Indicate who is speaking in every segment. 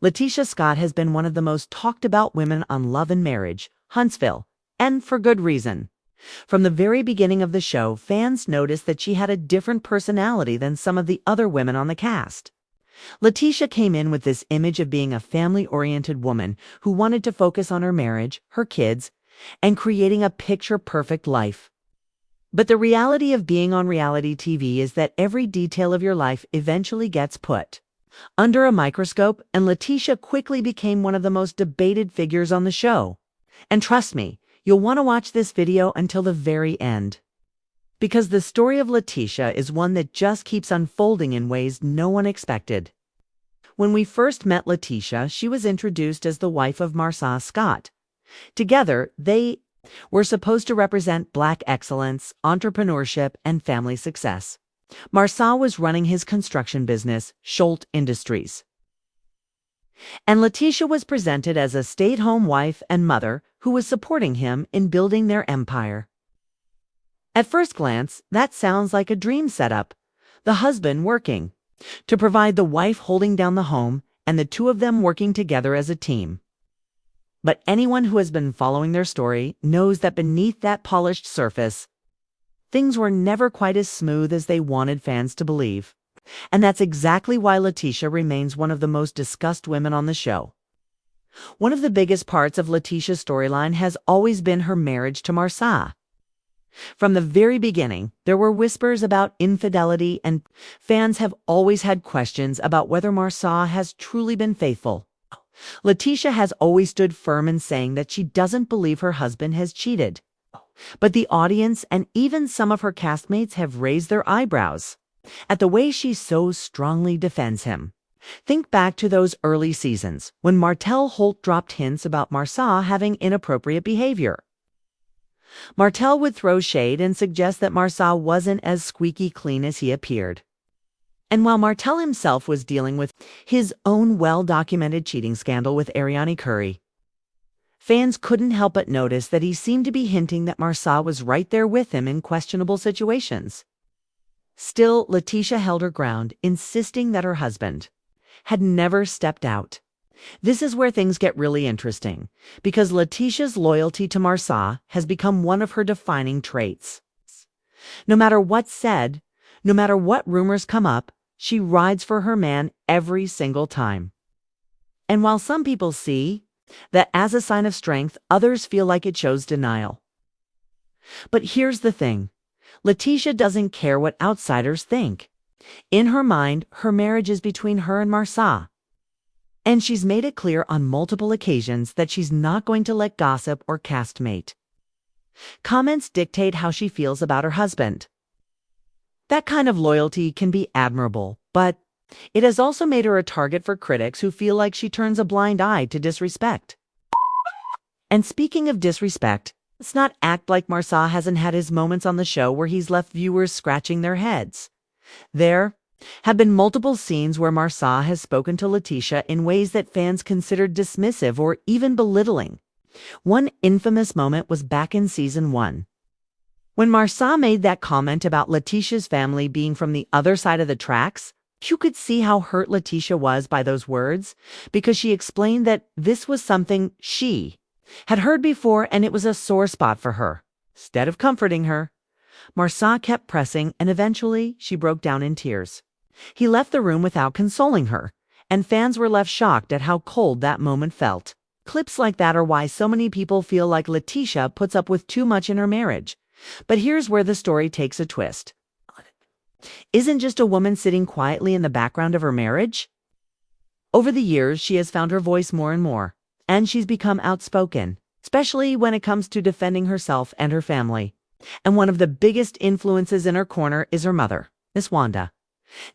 Speaker 1: Letitia Scott has been one of the most talked about women on Love and Marriage, Huntsville, and for good reason. From the very beginning of the show, fans noticed that she had a different personality than some of the other women on the cast. Letitia came in with this image of being a family-oriented woman who wanted to focus on her marriage, her kids, and creating a picture-perfect life. But the reality of being on reality TV is that every detail of your life eventually gets put under a microscope, and Letitia quickly became one of the most debated figures on the show. And trust me, you'll want to watch this video until the very end. Because the story of Letitia is one that just keeps unfolding in ways no one expected. When we first met Letitia, she was introduced as the wife of Marcia Scott. Together, they were supposed to represent Black excellence, entrepreneurship, and family success. Marcia was running his construction business, Schultz Industries. And Letitia was presented as a stay-at-home wife and mother who was supporting him in building their empire. At first glance, that sounds like a dream setup. The husband working to provide, the wife holding down the home, and the two of them working together as a team. But anyone who has been following their story knows that beneath that polished surface, things were never quite as smooth as they wanted fans to believe. And that's exactly why Letitia remains one of the most discussed women on the show. One of the biggest parts of Letitia's storyline has always been her marriage to Marcia. From the very beginning, there were whispers about infidelity, and fans have always had questions about whether Marcia has truly been faithful. Letitia has always stood firm in saying that she doesn't believe her husband has cheated. But the audience and even some of her castmates have raised their eyebrows at the way she so strongly defends him. Think back to those early seasons when Martell Holt dropped hints about Marcia having inappropriate behavior. Martell would throw shade and suggest that Marcia wasn't as squeaky clean as he appeared. And while Martell himself was dealing with his own well-documented cheating scandal with Ariane Curry, fans couldn't help but notice that he seemed to be hinting that Marcia was right there with him in questionable situations. Still, Letitia held her ground, insisting that her husband had never stepped out. This is where things get really interesting, because Letitia's loyalty to Marcia has become one of her defining traits. No matter what's said, no matter what rumors come up, she rides for her man every single time. And while some people see that as a sign of strength, others feel like it shows denial. But here's the thing. Letitia doesn't care what outsiders think. In her mind, her marriage is between her and Marcia. And she's made it clear on multiple occasions that she's not going to let gossip or castmate comments dictate how she feels about her husband. That kind of loyalty can be admirable, but it has also made her a target for critics who feel like she turns a blind eye to disrespect. And speaking of disrespect, let's not act like Marcia hasn't had his moments on the show where he's left viewers scratching their heads. There have been multiple scenes where Marcia has spoken to Letitia in ways that fans considered dismissive or even belittling. One infamous moment was back in season 1. When Marcia made that comment about Letitia's family being from the other side of the tracks, you could see how hurt Letitia was by those words, because she explained that this was something she had heard before and it was a sore spot for her. Instead of comforting her, Marcia kept pressing, and eventually she broke down in tears. He left the room without consoling her, and fans were left shocked at how cold that moment felt. Clips like that are why so many people feel like Letitia puts up with too much in her marriage. But here's where the story takes a twist. Isn't just a woman sitting quietly in the background of her marriage? Over the years, she has found her voice more and more, and she's become outspoken, especially when it comes to defending herself and her family. And one of the biggest influences in her corner is her mother, Miss Wanda.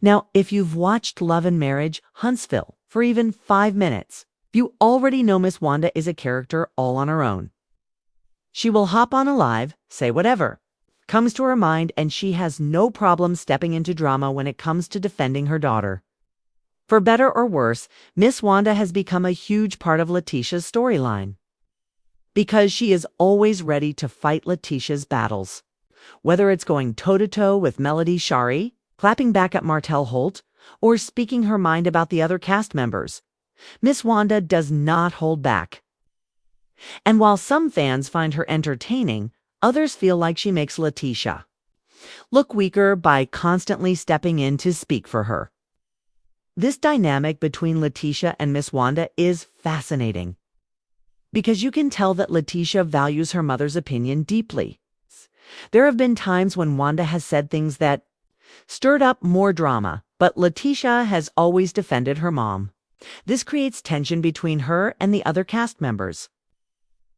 Speaker 1: Now, if you've watched Love and Marriage, Huntsville, for even 5 minutes, you already know Miss Wanda is a character all on her own. She will hop on a live, say whatever comes to her mind, and she has no problem stepping into drama when it comes to defending her daughter. For better or worse, Miss Wanda has become a huge part of Letitia's storyline, because she is always ready to fight Letitia's battles. Whether it's going toe-to-toe with Melody Shari, clapping back at Martell Holt, or speaking her mind about the other cast members, Miss Wanda does not hold back. And while some fans find her entertaining, others feel like she makes Letitia look weaker by constantly stepping in to speak for her. This dynamic between Letitia and Miss Wanda is fascinating, because you can tell that Letitia values her mother's opinion deeply. There have been times when Wanda has said things that stirred up more drama, but Letitia has always defended her mom. This creates tension between her and the other cast members,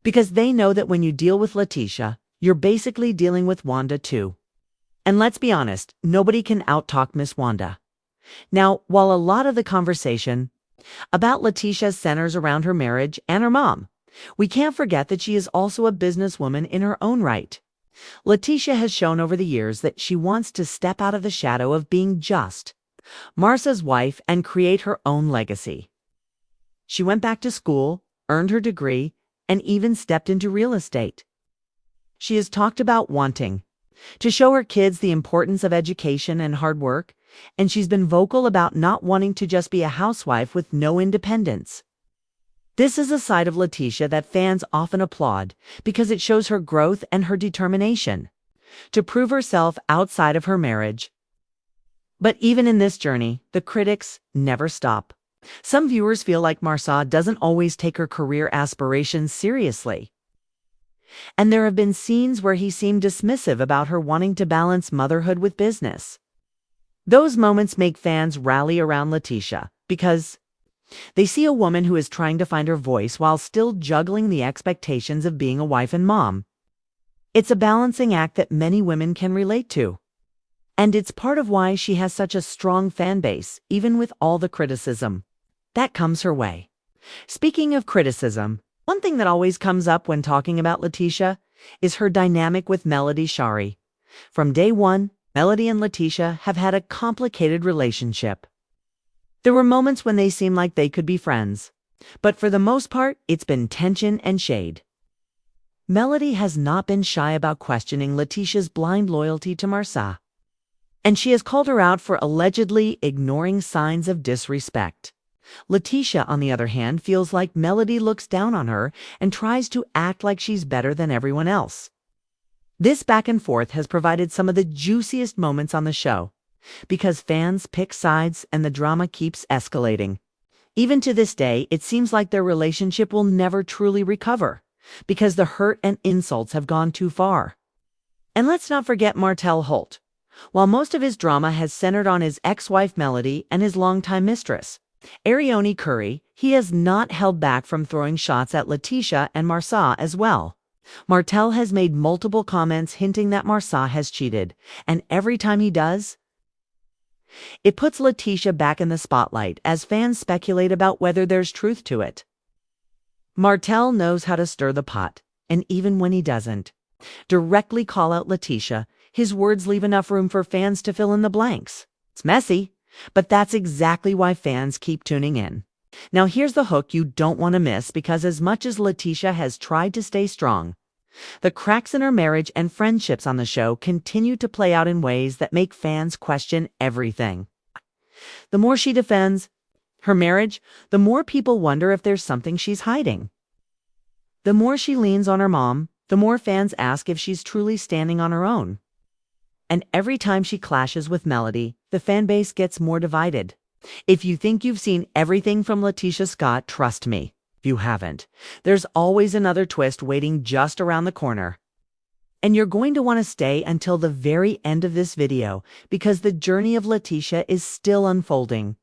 Speaker 1: because they know that when you deal with Letitia, you're basically dealing with Wanda too. And let's be honest, nobody can out-talk Miss Wanda. Now, while a lot of the conversation about Letitia centers around her marriage and her mom, we can't forget that she is also a businesswoman in her own right. Letitia has shown over the years that she wants to step out of the shadow of being just Marcia's wife and create her own legacy. She went back to school, earned her degree, and even stepped into real estate. She has talked about wanting to show her kids the importance of education and hard work, and she's been vocal about not wanting to just be a housewife with no independence. This is a side of Letitia that fans often applaud because it shows her growth and her determination to prove herself outside of her marriage. But even in this journey, the critics never stop. Some viewers feel like Marcia doesn't always take her career aspirations seriously. And there have been scenes where he seemed dismissive about her wanting to balance motherhood with business. Those moments make fans rally around Letitia because they see a woman who is trying to find her voice while still juggling the expectations of being a wife and mom. It's a balancing act that many women can relate to. And it's part of why she has such a strong fan base, even with all the criticism that comes her way. Speaking of criticism, one thing that always comes up when talking about Letitia is her dynamic with Melody Shari. From day one, Melody and Letitia have had a complicated relationship. There were moments when they seemed like they could be friends, but for the most part, it's been tension and shade. Melody has not been shy about questioning Letitia's blind loyalty to Marcia, and she has called her out for allegedly ignoring signs of disrespect. Letitia, on the other hand, feels like Melody looks down on her and tries to act like she's better than everyone else. This back and forth has provided some of the juiciest moments on the show, because fans pick sides and the drama keeps escalating. Even to this day, it seems like their relationship will never truly recover, because the hurt and insults have gone too far. And let's not forget Martell Holt. While most of his drama has centered on his ex-wife Melody and his longtime mistress, Arione Curry, he has not held back from throwing shots at Letitia and Marcia as well. Martell has made multiple comments hinting that Marcia has cheated, and every time he does, it puts Letitia back in the spotlight as fans speculate about whether there's truth to it. Martell knows how to stir the pot, and even when he doesn't directly call out Letitia, his words leave enough room for fans to fill in the blanks. It's messy, but that's exactly why fans keep tuning in. Now here's the hook you don't want to miss, because as much as Letitia has tried to stay strong, the cracks in her marriage and friendships on the show continue to play out in ways that make fans question everything. The more she defends her marriage, the more people wonder if there's something she's hiding. The more she leans on her mom, the more fans ask if she's truly standing on her own. And every time she clashes with Melody, the fan base gets more divided. If you think you've seen everything from Letitia Scott, trust me, you haven't. There's always another twist waiting just around the corner. And you're going to want to stay until the very end of this video, because the journey of Letitia is still unfolding.